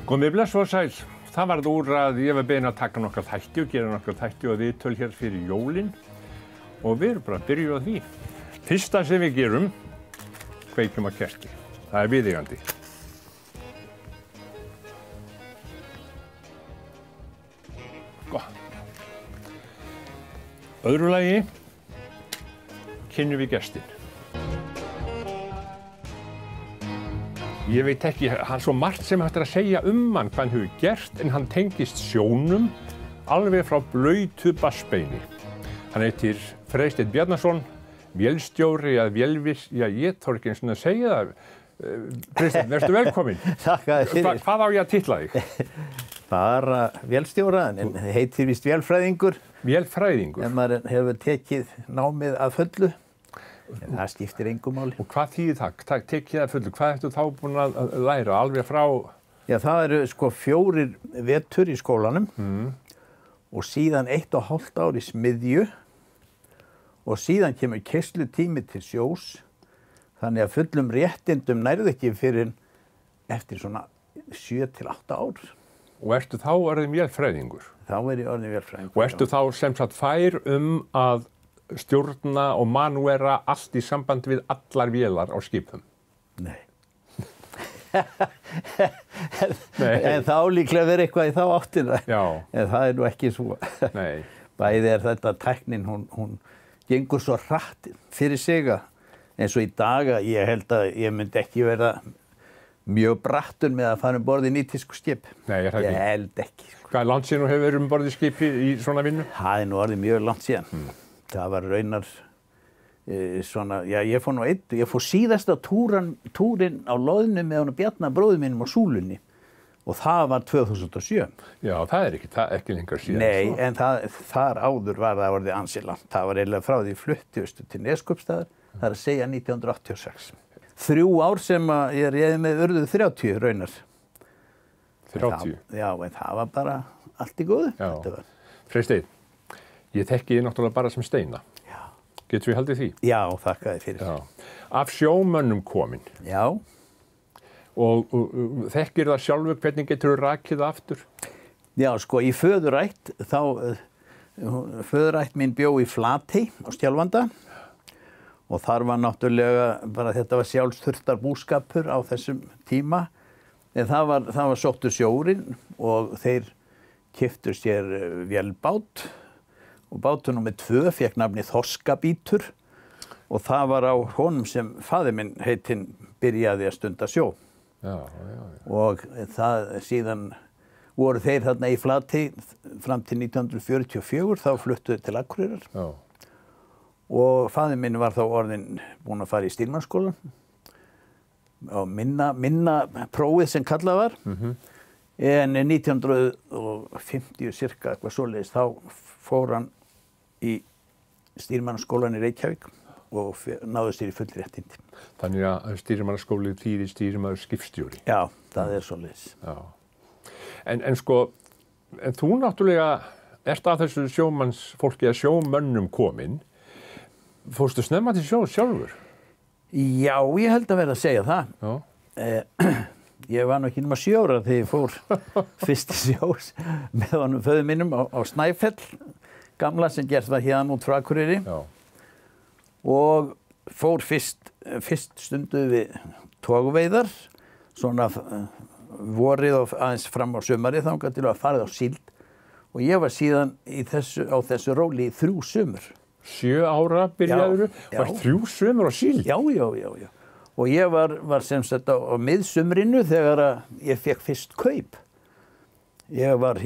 Komið bless og sæl. Það varð úr að ég var beðinn að taka nokkra þætti og gera nokkra þætti og viðtöl hér fyrir jólin og við erum bara að byrja á því. Fyrsta sem við gerum, kveikjum að kerti. Það er viðeigandi. Öðru lagi kynnum við gestinn. Ég veit ekki, hann svo margt sem hægt að segja hann hvað hann hefur gert en hann tengist sjónum alveg frá blautu bassbeini. Hann heitir Freysteinn Bjarnason, vélstjóri eða vélviss, ég þarf ekki eins og að segja það. Freysteinn, vertu velkominn. Þakka þér fyrir. Hvað á ég að titla þig? Bara vélstjóra, en heitir víst vélfræðingur. Vélfræðingur? En maður hefur tekið námið að fullu. En það skiptir engu máli. Og hvað þýðir það? Tekið að fullu, hvað ertu þá búin að læra alveg frá? Já, það eru sko 4 vetur í skólanum og síðan 1,5 ár í smiðju og síðan kemur keyrslutími til sjós. Þannig að fullum réttindum nærðu ekki fyrir eftir svona 7 til 8 ár. Og ertu þá orðin vélfræðingur? Þá er ég orðin vélfræðingur. Og ertu þá sem sagt fær að stjórna og manúera allt í samband við allar vélar á skipum? Nei. En þá líklega verið eitthvað í þá áttina. Já. En það er nú ekki svo. Nei. Bæði er þetta tæknin, hún gengur svo hratt fyrir sig eins og í dag að ég held að ég myndi ekki vera mjög brattur með að fara borð í nýtísku skip. Nei, er það ekki? Ég held ekki. Hvað er langt síðan þú hefur verið borð í skipi í svona vinnu? Það er nú orðið mjög langt síðan. Það var raunar svona, já ég fór síðasta túrin á loðinu með hann Bjarna bróður mínum á Súlunni og það var 2007. Já, það er ekki lengra síðan. Nei, en þar áður var það orðið ansi langt. Það var eiginlega frá því fluttustu til Neskaupstaðar, það er að segja 1986. 3 ár sem ég réði með urðuð 30 raunar. 30? Já, en það var bara allt í góðu. Já. Freysteinn, ég þekki þið náttúrulega bara sem Steina. Já. Getur við haldið því? Já, þakka þér fyrir. Já. Af sjómönnum komin. Já. Og þekkir það sjálfur, hvernig getur þú rakið það aftur? Já, sko, í föðurætt, föðurætt mín bjó í Flatey á Skjálfanda og þar var náttúrulega, bara þetta var sjálfsþurftar búskapur á þessum tíma. En það var sóttur sjórinn og þeir keyptu sér vélbát og bátur númer 2 fékk nafnið Þorskabítur og það var á honum sem faðir minn heitinn byrjaði að stunda sjó. Já. Og það síðan voru þeir þarna í Flatey fram til 1944, þá fluttuðu til Akureyrar. Já. Og faðir minn var þá búinn að fara í stýrimannsskólann og minna prófið sem kallað var. En 1950 cirka eitthvað svoleiðis þá fór hann í stýrimannaskólann í Reykjavík og náði sér í full réttindi. Þannig að stýrimannaskóli þýðir stýrimaður skipstjóri. Já, það er svoleiðis. Já. En þú náttúrulega ert að þessu sjómannsfólki að sjómönnum komin. Fórstu snemma til sjós sjálfur? Já, ég held að vera að segja það. Já. Ég var nú ekki nema 7 ára þegar ég fór fyrst til sjós með honum föður mínum á Snæfell, gamla sem gert var hérna út frá Akureyri. Já. Og fór fyrst stundu við togveiðar, svona vorið og aðeins fram á sumarið þangað til að farið á síld. Og ég var síðan á þessu róli í 3 sumur. 7 ára byrjaður, var 3 sumur á síld? Já. Og ég var sem sagt á miðsumrinu þegar ég fekk fyrst kaup. Ég var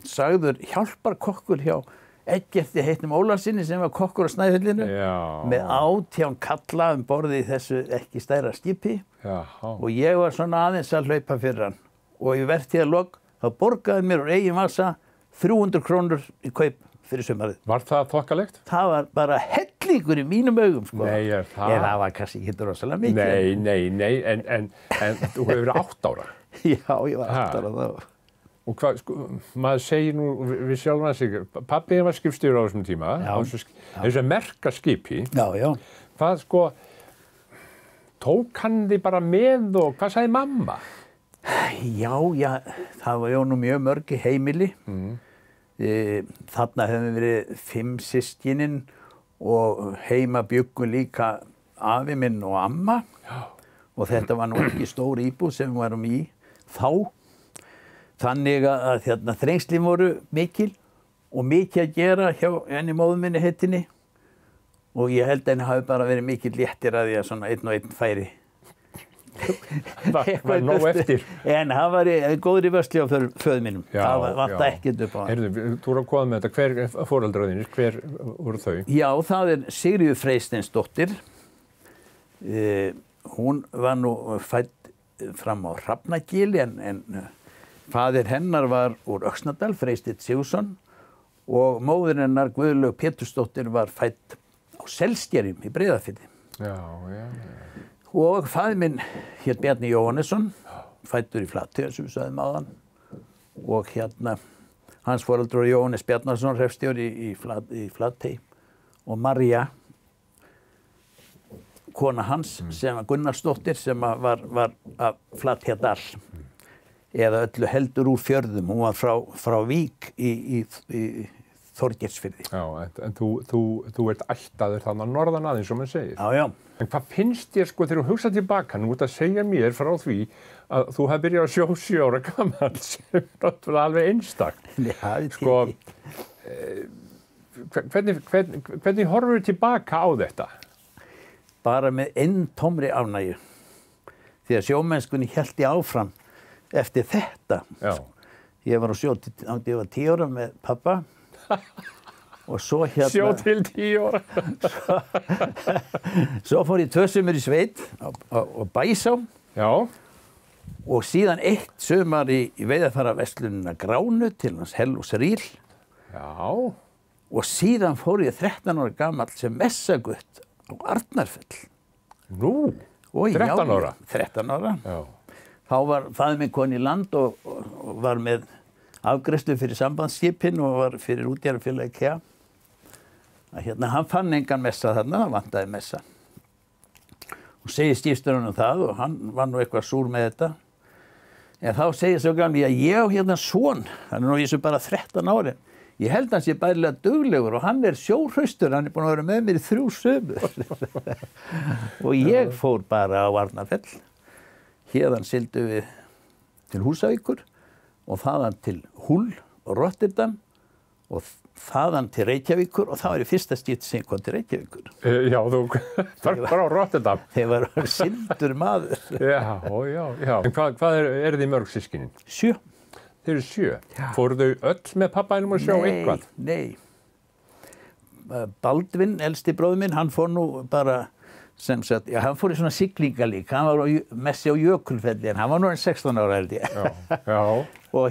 sagður hjálparkokkur hjá Eggerti heitnum Ólafssyni sem var kokkur á Snæfellinu. Já. Með 18 kalla borði í þessu ekki stærra skipi. Já. Og ég var svona aðeins að hlaupa fyrir hann. Og í vertíðarlok þá borgaði mér úr eigin vasa 300 krónur í kaup fyrir sumarið. Var það þokkalegt? Það var bara hellingur í mínum augum, sko. Nei, það? Það var kannski ekki rosalega mikið. Nei, en þú hefur verið 8 ára. Já, ég var 8 ára þá. Og hvað, sko, maður segir nú við sjálfan sig, pabbi var skipstjóri á þessum tíma, þessu merka skipi. Já. Hvað, sko, tók hann þig bara með og hvað sagði mamma? Já, það var nú mjög mörg heimili. Þarna hefum verið 5 systkinin og heima bjuggu líka afi minn og amma. Já. Og þetta var nú ekki stór íbúð sem við varum í þá. Þannig að þrengslin voru mikil og mikið að gera hjá henni móður minni heitinni. Og ég held að henni hafi bara verið mikil léttir að því að svona einn og einn færi. Það var nóg eftir. En það var góðri vörslu á föður mínum. Það vantaði ekkert upp á hann. Heyrðu, þú voru að koma með þetta. Hver foreldrar þínir? Hver voru þau? Já, það Sigríður Freysteinsdóttir. Hún var nú fædd fram á Hrafnagili en faðir hennar var úr Öxnadal, Freysteinn Sigurðsson, og móðir hennar Guðlaug Pétursdóttir var fædd á Selskerjum í Breiðafirði. Já. Og faðir minn hét Bjarni Jóhannesson, fæddur í Flatey, sem við sagðum áðan. Og hans foreldrar Jóhannes Bjarnason, hreppstjóri í Flatey, og María, kona hans, sem var Gunnarsdóttir, sem var af Flatheydal, eða öllu heldur úr Fjörðum. Hún var frá Vík í Þorgeirsfirði. Já, en þú ert ættaður þannig að norðan aðeins, sem maður segir. Já. En hvað finnst þér, þegar þú hugsað tilbaka, nú ert að segja mér frá því að þú hafði byrjað að sjó 7 ára gamall, sem náttúrulega alveg einstakt. Hvernig horfur þú tilbaka á þetta? Bara með eintómri ánægju. Því að sjómennskunni héldi áfram eftir þetta. Já. Ég var á sjó til ég var 10 ára með pappa. Og svo Sjó til 10 ára. Svo fór ég 2 sumur í sveit á Bæsá. Já. Og síðan 1 sumar í veiðarfaraverslunina Gránu til hans Hellús Rýl. Já. Og síðan fór ég 13 ára gamall sem messagutt á Arnarfell. Nú, 13 ára? 13 ára. Já. Þá var faðir minn kominn í land og var með afgreiðslu fyrir sambandsskipin og var fyrir útgerðarfélagið IKEA. Hann fann engan messa þarna, það vantaði messa. Og segir skipstjórinn það og hann var nú eitthvað súr með þetta. En þá segir svo gamli að ég á son, hann nú vísu bara 13 ári. Ég held hann sé bærilega duglegur og hann sjóhraustur, hann búinn að vera með mér í 3 sumur. Og ég fór bara á Arnarfell. Héðan sigldu við til Húsavíkur og þaðan til Hull og Rotterdam og þaðan til Reykjavíkur og það var í fyrsta skipti sem ég kom til Reykjavíkur. Já, þú var bara á Rotterdam. Þeir var sildur maður. Já. En hvað eru þið mörg systkinin? 7. Þeir eru 7? Já. Fóru þau öll með pappainum að sjá eitthvað? Nei. Baldvin, elsti bróðir minn, hann fór nú bara sem sagt, hann fór í svona siglinga líka, hann var messi á Jökulfelli en hann var nú 16 ára held ég. Já. Og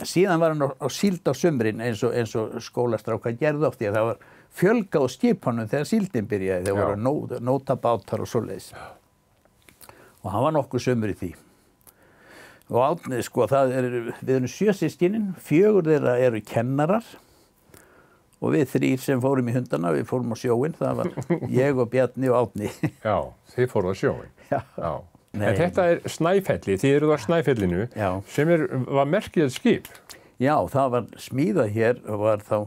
síðan var hann á síld á sumrin eins og skólastrákar gerðu oft því að það var fjölgað á skipunum þegar síldin byrjaði, þeir voru nótabátar og svoleiðis. Og hann var nokkuð sumur í því. Og Árni, við erum 7 systkinin, 4 þeirra eru kennarar og við 3 sem fórum í hundana, við fórum á sjóinn, það var ég og Bjarni og Árni. Já, þið fóruð á sjóinn. Já. En þetta Snæfelli, þið eruð á Snæfellinu, sem var merkilegt skip. Já, það var smíðað hér og var þá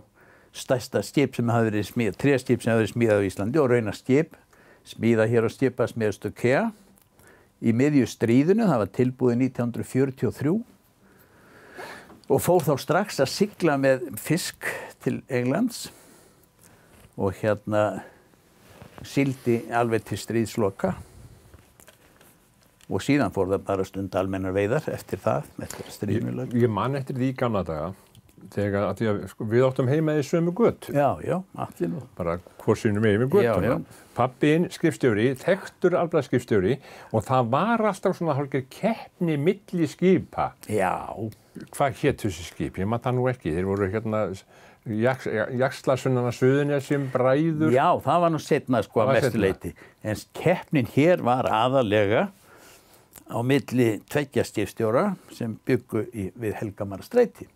stærsta skip sem hafði verið smíðað, 3 skip sem hafði verið smíðað á Íslandi og raunar skip, smíðað hér á skipasmíðastöð IKEA í miðju stríðinu, það var tilbúið 1943 og fór þá strax að sigla með fisk til Englands og sigldi alveg til stríðsloka og síðan fór það bara stund almennar veiðar eftir það, eftir stríðinu lauk. Ég man eftir því í gamla daga þegar við áttum heima í sömu götu. Já, allir nú. Bara hvorsinum við götuna. Pabbinn skrifstjóri, þekktur alblaðskrifstjóri og það var alltaf svona hálfgerð keppni milli skipa. Já. Hvað hét þessi skip? Ég man það nú ekki. Þeir voru Jaxlarsunnana Suðurnesjum, Bræður. Já, það var nú seinna að mestu leyti. En keppnin hér var aðallega á milli 2 skipstjóra sem byggu við Helgamarstræti.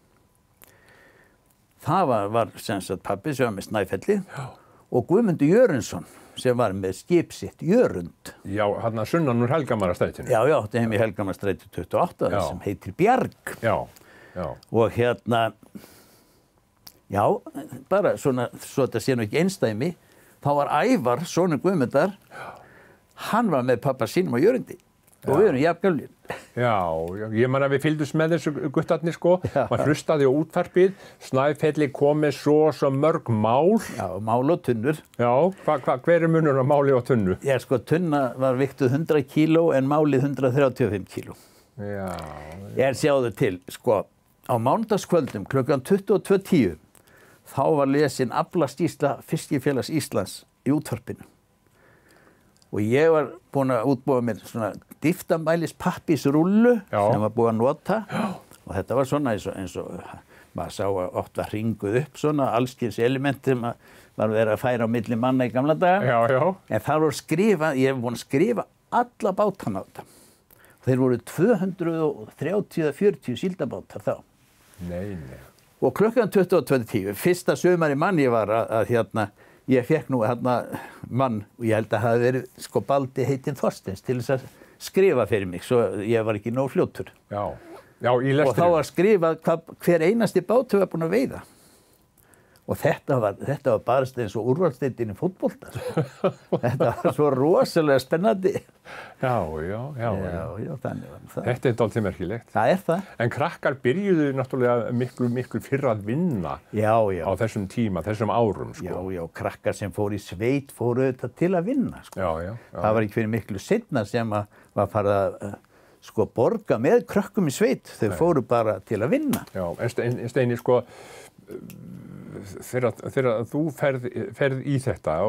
Það var sem sagt pabbi sem var með Snæfelli og Guðmundur Jörundsson sem var með skip sitt Jörund. Já, hann sunnan úr Helgamarastrætinu. Já, þetta heim í Helgamarastræti 28 sem heitir Bjarg. Já. Og já, bara svona, svo þetta sé nú ekki einstæmi, þá var Ævar, sonur Guðmundar, hann var með pappa sínum á Jörundi. Og við erum jafngamlir. Já, ég man að við fylgdust með þessu guttarnir sko. Man hlustaði á útvarpið, Snæfelli kom með svo mörg mál. Já, mál og tunnur. Já, hver munur á máli og tunnu? Já, sko, tunna var viktuð 100 kíló en málið 135 kíló. Já. Ég sjáðu til, sko, á mánudagskvöldum klukkan 22:10 þá var lesin aflaskýrsla Fiskifélags Íslands í útvarpinu. Og ég var búinn að útbúa mér svona dýftamælis pappísrúllu sem var búið að nota. Og þetta var svona eins og maður sá að oft var hringuð upp svona allskyns elementi sem var verið að færa á milli manna í gamla daga. Já. En það voru skrifað, ég hef búinn að skrifa alla bátana á þetta. Þeir voru 230-40 síldabátar þá. Nei. Og klukkan 22:10, fyrsta sumar í mann ég var að ég fekk nú mann, og ég held að það hafi verið sko Baldi heitinn Þorsteins til þess að skrifa fyrir mig, svo ég var ekki nóg fljótur. Já, í lestri. Og þá var skrifað hver einasti bátur var búinn að veiða. Og þetta var bara eins og úrvalsdeildin í fótbolta. Sko. Þetta var svo rosalega spennandi. Já, þannig var það. Þetta er dálítið merkilegt. Það er það. En krakkar byrjuðu náttúrulega miklu fyrr að vinna á þessum tíma, þessum árum. Sko. Já, krakkar sem fóru í sveit fóru þetta til að vinna. Sko. Já. Það var ekki fyrir miklu seinna sem var farið að sko borga með krökkum í sveit. Þau fóru bara til að vinna. Já, en Steini, sko, þegar þú ferð í þetta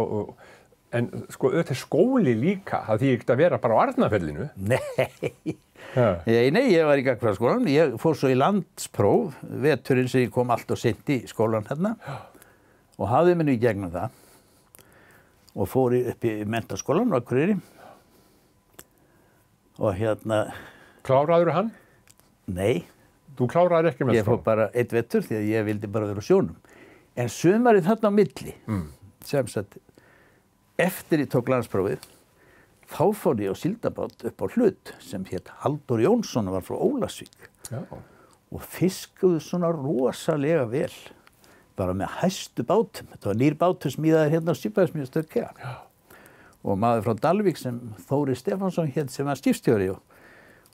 en sko auðvitað skóli líka, það þýðir ekki að vera bara á Arnarfellinu. Nei, ég var í gagnfræðaskólanum. Ég fór svo í landspróf veturinn sem ég kom allt og seint í skólan hérna og hafði mig nú í gegnum það og fór upp í menntaskólan á Akureyri og Kláraður hann? Nei. Þú kláraðir ekki með Ég fór bara einn vetur því að ég vildi bara vera á sjónum. En sumarið þarna á milli, sem sagt, eftir ég tók landsprófið, þá fór ég á síldabát upp á Hlut sem hét Halldór Jónsson og var frá Ólafsvík. Já. Og fiskuðu svona rosalega vel, bara með hæstu bátum. Þetta var nýr bátur smíðaður hérna á Skipafjörðsmiðstöð Kea. Já. Og maður frá Dalvík sem Þóri Stefánsson hét sem var skipstjóri og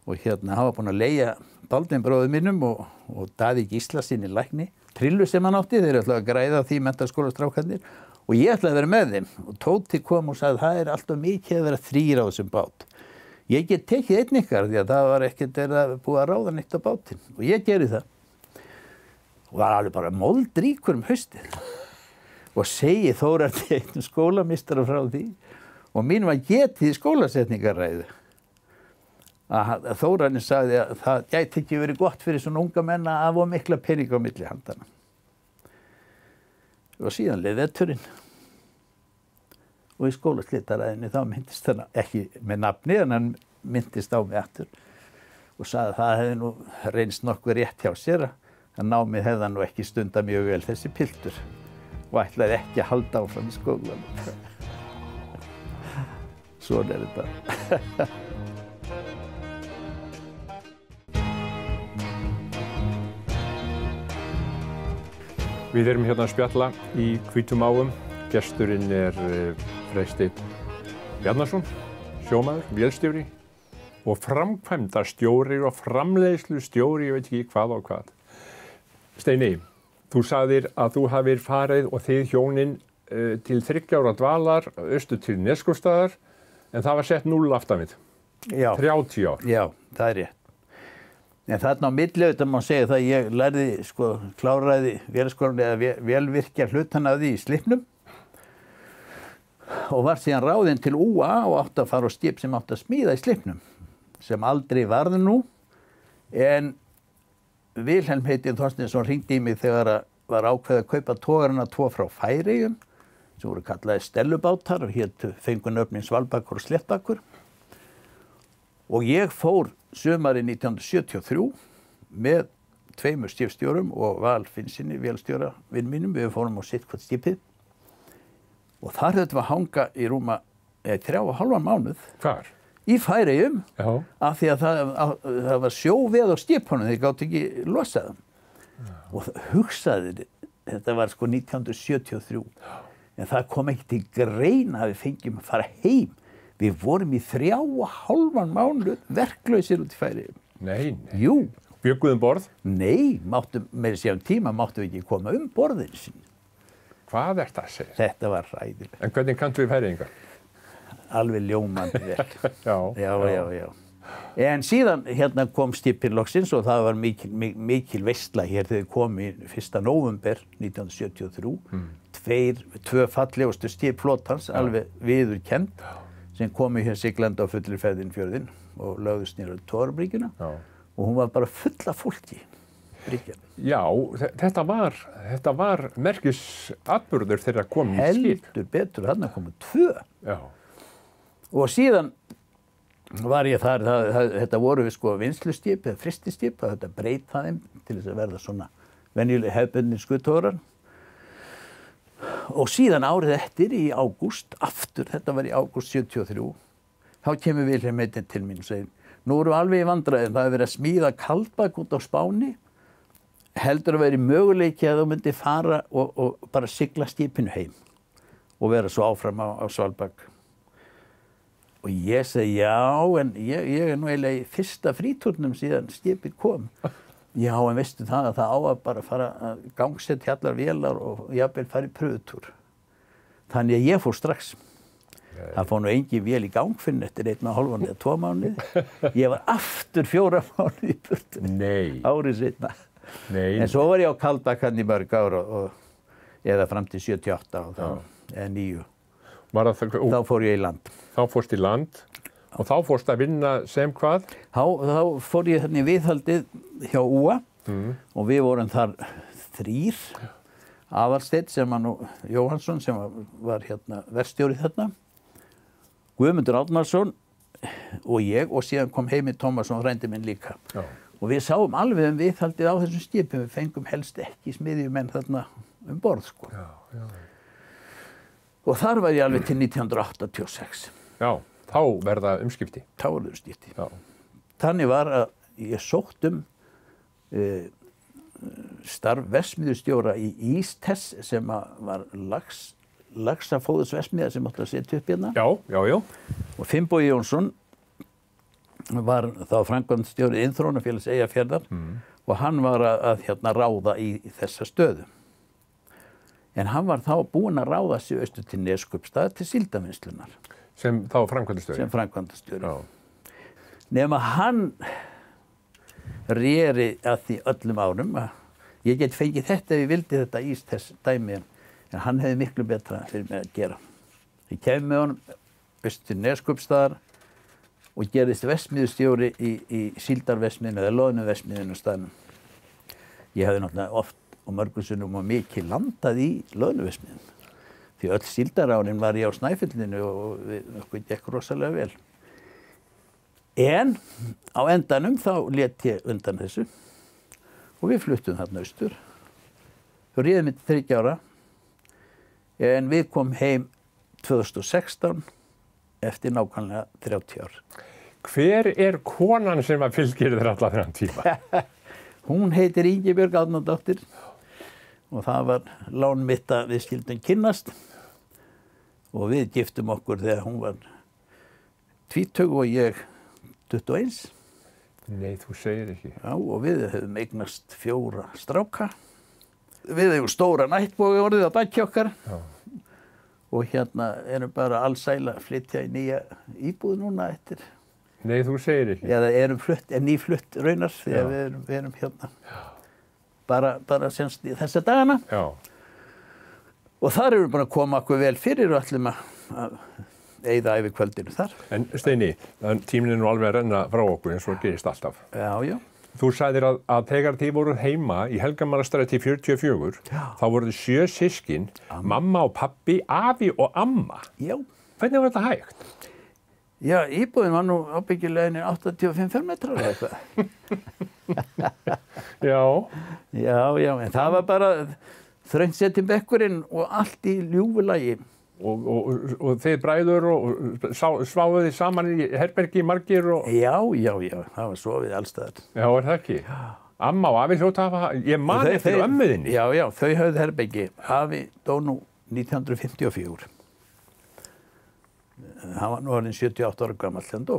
hann var búinn að leigja Baldvin bróður mínum og Daði Gíslasyni lækni, trillu sem hann átti, þeir ætlaði að græða því menntaskólastrákarnir og ég ætlaði að vera með þeim og Tóti kom og sagði það er alltaf mikið að vera 3 á þessum bát. Ég get tekið einn ykkar því að það var ekkert búið að ráða neitt á bátinn og ég geri það og var alveg bara moldríkur haustið og segi Þórarni einn skólamistara frá því og mín var getið í skólasetningarræðu. Að Þórarni sagði að það gæti ekki verið gott fyrir svona unga menn að hafa mikla pening á milli handana. Og síðan leið veturinn. Og í skólaslitaræðinni þá myndist hann, ekki með nafni, en hann myndist á mig aftur og sagði að það hefði nú reynst nokkuð rétt hjá sér að námið hefði hann nú ekki stundað mjög vel þessi piltur og ætlaði ekki að halda áfram í skólanum. Svona er þetta. Við erum hérna að spjalla í Hvítum áum. Gesturinn er Freysteinn Bjarnason, sjómaður, vélstjóri og framkvæmdastjóri og framleiðslustjóri, ég veit ekki hvað og hvað. Steini, þú sagðir að þú hafir farið og þið hjónin til 3 ára dvalar austur til Neskaupstaðar en það var sett 0 aftan við. Já. 30 ár. Já, það er rétt. En þarna á milli auðvitað má segja það að ég lærði, kláraði vélskólann eða vélvirkja hlutan af því í Slippnum og var síðan ráðinn til UA og átti að fara á skip sem átti að smíða í Slippnum sem aldrei varð nú en Vilhelm heitinn Þorsteinsson hringdi í mig þegar var ákveðið að kaupa togarana 2 frá Færeyjum sem voru kallaði stellubátar og fengu nöfnin Svalbakkur og Sléttbakkur og ég fór sumarið 1973 með 2 skipstjórum og Val Finnsinni, vélstjóra vinn mínum, við fórum á sitt hvort skipið Og þar höfðum við að hanga í rúma 3,5 mánuð Hvar? í Færeyjum Já. af því að það var sjóveð á skipunum, þeir gátu ekki losað þeim. Og hugsaði, þetta var sko 1973, en það kom ekki til greina að við fengjum að fara heim. Við vorum í 3,5 mánuð verklausir út í Færeyjum. Nei. Jú. Bjugguðum borð? Nei, meira sér tíma máttum við ekki koma borðin sinni. Hvað ert það að segja? Þetta var hræðilegt. En hvernig kanntu við Færeyingar? Alveg ljómandi vel. Já. En síðan hérna kom skipið loksins og það var mikil veisla hér þegar við komum í 1. nóvember 1973. Tvö fallegustu skip flotans, alveg viðurkennd, sem komu hér siglandi á fullri ferðin fjörðin og lögðust niður á Torfbryggjuna. Og hún var bara full af fólki, bryggjan. Já, þetta var merkisatburður þegar komið í skip. Heldur betur, þarna komu 2. Já. Og síðan var ég þar, þetta voru við sko vinnsluskip eða frystiskip, að þetta breyta þeim til þess að verða svona venjuleg hefðbundnir skuttórar. Og síðan árið eftir í ágúst, aftur, þetta var í ágúst 73, þá kemur Vilhelm Eydal til mín og segir, nú erum við alveg í vandræðum, það hefur verið að smíða kaldbak út á Spáni, heldur að vera möguleiki að þú myndi fara og bara sigla skipinu heim og vera svo áfram á Svalbard. Og ég segi, já, en ég nú eiginlega í fyrsta frítúrnum síðan skipið kom. Já, en veistu það að það á að bara fara að gangsetja allar vélar og jafnvel fara í pröfutúr. Þannig að ég fór strax. Það fór nú engin vél í gang fyrir eftir 1,5 eða 2 mánuði. Ég var aftur 4 mánuði í burtu. Nei. Árið seinna. Nei. En svo var ég á Kaldbakan í mörg ár eða fram til 78 eða 9. Þá fór ég í land. Þá fórst í land og þá fórst að vinna sem hvað? Þá fór ég þarna í viðhaldið hjá UA og við vorum þar 3. Aðalsteinn sem var nú Jóhannsson sem var hérna verkstjóri þarna. Guðmundur Árnason og ég og síðan kom Heimir Tómasson frændi minn líka. Já. Og við sáum alveg viðhaldið á þessum skipum. Við fengum helst ekki smiðjumenn þarna borð sko. Já. Og þar var ég alveg til 1986. Já, þá verða umskipti. Þá verða umskipti. Já. Þannig var að ég sótt starf verksmiðjustjóra í Ístess sem var laxafóðursverksmiðja sem átti að setja upp hérna. Já. Og Finnbogi Jónsson var þá framkvæmdastjóri Iðnþróunarfélags Eyjafjarðar og hann var að ráða í þessa stöðu. En hann var þá búinn að ráða sig austur til Neskaupstað til síldarvinnslunar. Sem þá framkvæmdastjóri? Sem framkvæmdastjóri. Já. Nema hann réri að því öllum árum að ég get fengið þetta ef ég vildi þetta Ístess dæmi en hann hefði miklu betra fyrir mig að gera. Ég kem með honum austur til Neskaupstaðar og gerðist verksmiðjustjóri í síldarverksmiðjunni eða loðnuverksmiðjunni á staðnum. Ég hefði náttúrulega oft og mörgum sinnum og mikið landað í loðnuverksmiðjunni. Því öll síldarárin var ég á Snæfellinu og okkur gekk rosalega vel. En á endanum þá lét ég undan þessu og við fluttum þarna austur. Svo réðum við 30 ára en við komum heim 2016 eftir nákvæmlega 30 ár. Hver konan sem að fylgir þér alla þennan tíma? Hún heitir Ingibjörg Árnadóttir og það var lán mitt að við skildum kynnast og við giftum okkur þegar hún var 20 og ég 21. Nei, þú segir ekki. Já, og við höfum eignast 4 stráka. Við hefum stóra nættboga orðið á baki okkar. Já. Og hérna erum bara allsæl að flytja í nýja íbúð núna eftir. Nei, þú segir ekki. Já, nýflutt raunar þegar við erum hérna. Bara semst í þessa dagana. Já. Og þar erum við bara að koma okkur vel fyrir og ætlum að eyða yfir kvöldinu þar. En Steini, tíminn nú alveg að renna frá okkur eins og gerist alltaf. Já. Þú sagðir að þegar þið voru heima í Helgamannastræti 44, þá voruð 7 systkin, mamma og pabbi, afi og amma. Já. Hvernig var þetta hægt? Já, íbúðin var nú ábyggilega 85 fermetrar eða eitthvað. Já, en það var bara þröngsettin bekkurinn og allt í ljúfulagi. og þið bræður og sváfuð þið saman í herbergi margir og... Já, það var sofið allstaðar. Já, það ekki? Amma og afi hljóta að hafa, ég man eftir ömmuðinni. Já, þau höfðu herbergi. Afi dó nú 1954. Hann var nú orðinn 78 ára gamall þegar hann dó.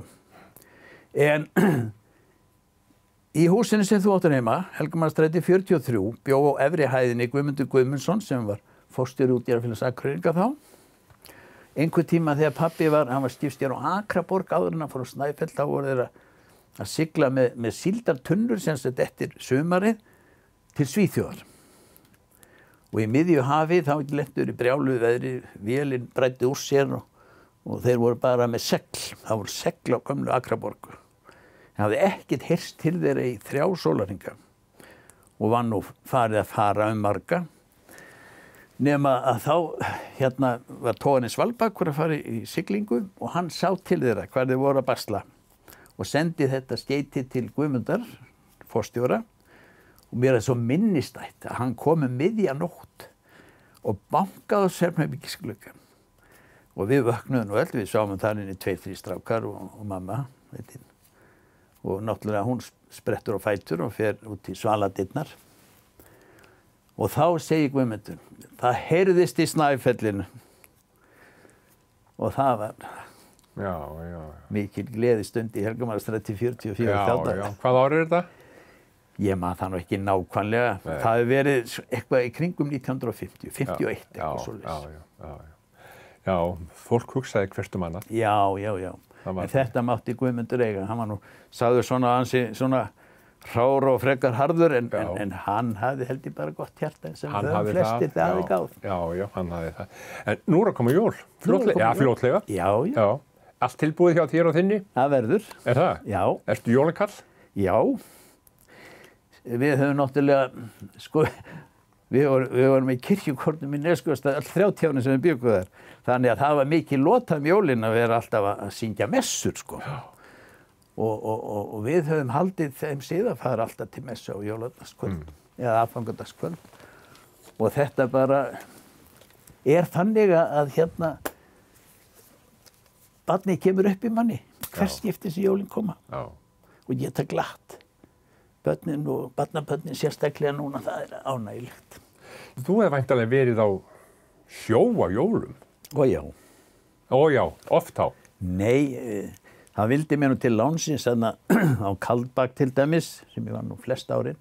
En í húsinu sem þú áttir heima, Helgamannstræti 43, bjó á efri hæðinni Guðmundur Guðmundsson sem var forstjóri útgerðarfélags Akureyringa þá. Einhver tíma þegar pabbi hann var skipstjóri á Akraborg áður en hann fór á Snæfell, þá voru þeir að sigla með síldartunnur sem þetta eftir sumarið til Svíþjóðar. Og í miðju hafi þá lentur í brjáluðu veðri, vélin bræddi úr sér og þeir voru bara með segl. Það voru segl á gömlu Akraborgu. Það hafði ekkert heyrst til þeirra í 3 sólarhringa og var nú farið að fara marga. Nema að þá var togarinn Svalbakkur að fara í siglingu og hann sá til þeirra hvar þeir voru að basla og sendi þetta skeyti til Guðmundar, forstjóra, og mér svo minnistætt að hann kom miðja nótt og bankaði á svefnherbergisgluggann. Og við vöknuðum og við sáum þar inni 2-3 strákar og mamma, veitin. Og náttúrulega hún sprettur á fætur og fer út í svaladyrnar. Og þá segir Guðmundur, það heyrðist í Snæfellinu. Og það var mikil gleðistund í Helgamannstræti 44. Já, hvað ár er þetta? Ég man það nú ekki nákvæmlega. Nei. Það hefur verið eitthvað í kringum 1950, 51 eitthvað svoleiðis. Já, fólk hugsaði hvert annað. Já. En þetta mátti Guðmundur eiga. Hann var nú sagður svona hrár og frekar harður en hann hafði held ég bara gott hjarta sem flestir það hafði gáð. Já, hann hafði það. En nú er að koma jól. Fljótlega. Já. Allt tilbúið hjá þér og þinni? Það verður. Er það? Já. Ertu jólakall? Já. Við höfum náttúrulega, við vorum í kirkjukornum í Neskaupstað all 30 árin sem við bjuggum þar. Þannig að það var mikið lotað jólin að vera alltaf að syngja messur, sko. Og við höfum haldið þeim síðan að fara alltaf til messu á jóladagskvöld eða aðfangadagskvöld. Og þetta bara þannig að barnið kemur upp í manni, hvers skipti sem jólin koma. Já. Og ég það glatt. Börnin og barnabörnin sérstaklega núna, það ánægilegt. Þú hefði væntanlega verið á sjó á jólum? Ó já, oft á? Nei, það vildi mér nú til lánsins á Kaldbak til dæmis, sem ég var nú flest árin,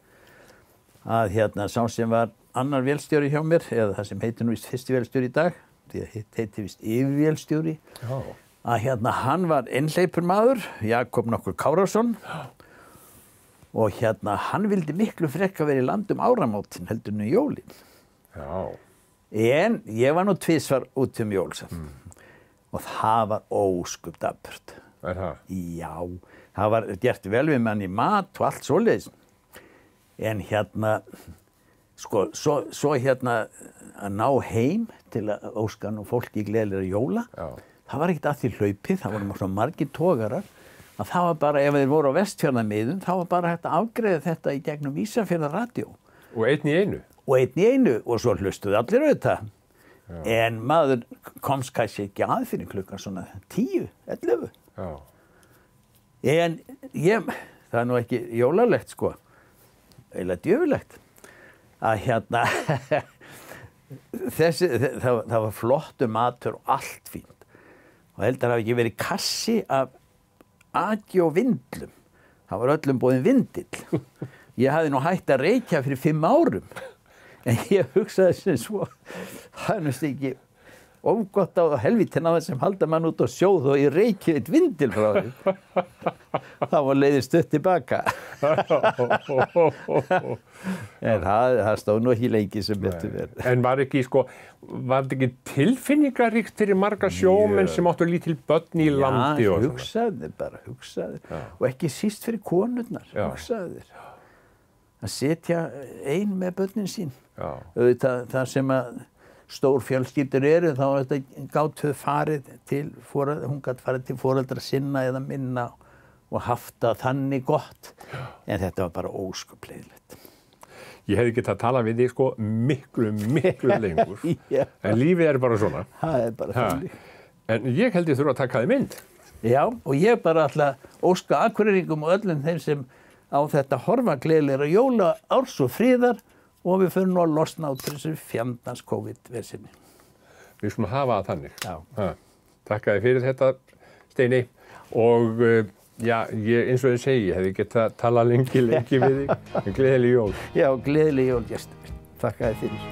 að sá sem var annar vélstjóri hjá mér, eða það sem heitir nú vist fyrsti vélstjóri í dag, því að heitir vist yfirvélstjóri, að hann var einhleypur maður, Jakob nokkur Kárason, og hann vildi miklu frekar verið í land áramótin heldur en jólin. Já. En ég var nú tvisvar út jól, og það var ósköp dapurt. Er það? Já, það var gert vel við mann í mat og allt svoleiðis. En svo að ná heim til að óska nú fólki gleðilega jóla, það var ekkert að því hlaupið, það voru svona margir togarar, að það var bara, ef þeir voru á Vestfjarðamiðum, þá var bara hægt að afgreiða þetta í gegnum Ísafjarðarradio. Og einn í einu? Og svo hlustuðu allir auðvitað. En maður komst kannski ekki að fyrir klukkan svona 10, 11. Já. En það nú ekki jólalegt, sko, eiginlega djöfulegt, að það var flottur matur og allt fínt. Og heldur hafi ekki verið kassi af aki og vindlum. Það var öllum boðin vindill. Ég hafði nú hætt að reykja fyrir 5 árum. En ég hugsaði sem svo, það nú ekki ofgott á helvítina það sem halda mann út á sjóð og ég reykja eitt vindil frá því. Það var leiðið stutt tilbaka. En það stóð nú ekki lengi sem betur verið. En var þetta ekki tilfinningaríkt fyrir marga sjómenn sem áttu lítil börn í landi? Já, hugsaði. Og ekki síst fyrir konurnar, hugsaði þér. Að setja ein með börnin sín. Það sem að stór fjölskyldur eru, þá gátu farið til hún gat farið til foreldra sinna eða minna og haft það þannig gott. En þetta var bara óskaplegilegt. Ég hefði getað að tala við þig sko miklu lengur. Já. En lífið bara svona. Það bara þannig. En ég held ég þurfa að taka þig mynd. Já, og ég bara ætla að óska Akureyringum og öllum þeim sem á þetta horfa gleðilegra jóla árs og friðar og við fyrir nú að losna út þessu fjandans COVID-versinni. Við skulum hafa það þannig. Já. Takk þér fyrir þetta, Steini. Og já, eins og ég segi, hefði getað að tala lengi við þig. Gleðileg jól. Já, gleðileg jól, gestur. Takk þér fyrir.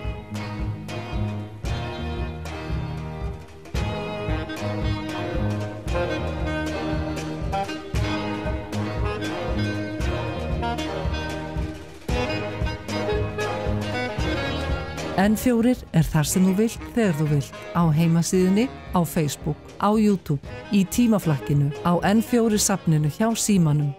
N4 þar sem þú vilt þegar þú vilt. Á heimasíðunni, á Facebook, á YouTube, í tímaflakkinu, á N4 safninu hjá Símanum.